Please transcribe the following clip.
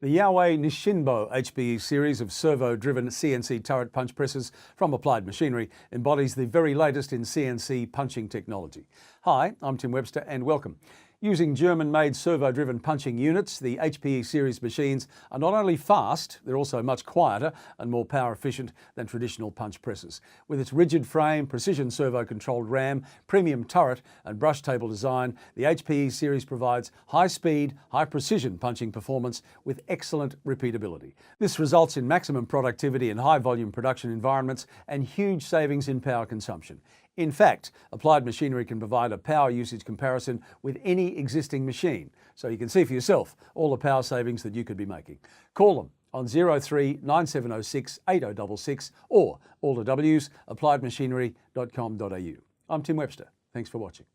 The Yawei-Nisshinbo HPE series of servo-driven CNC turret punch presses from Applied Machinery embodies the very latest in CNC punching technology. Hi, I'm Tim Webster and welcome. Using German-made servo-driven punching units, the HPE series machines are not only fast, they're also much quieter and more power efficient than traditional punch presses. With its rigid frame, precision servo-controlled RAM, premium turret and brush table design, the HPE series provides high-speed, high-precision punching performance with excellent repeatability. This results in maximum productivity in high-volume production environments and huge savings in power consumption. In fact, Applied Machinery can provide a power usage comparison with any existing machine, so you can see for yourself all the power savings that you could be making. Call them on 03 9706 8066 or all the W's appliedmachinery.com.au. I'm Tim Webster. Thanks for watching.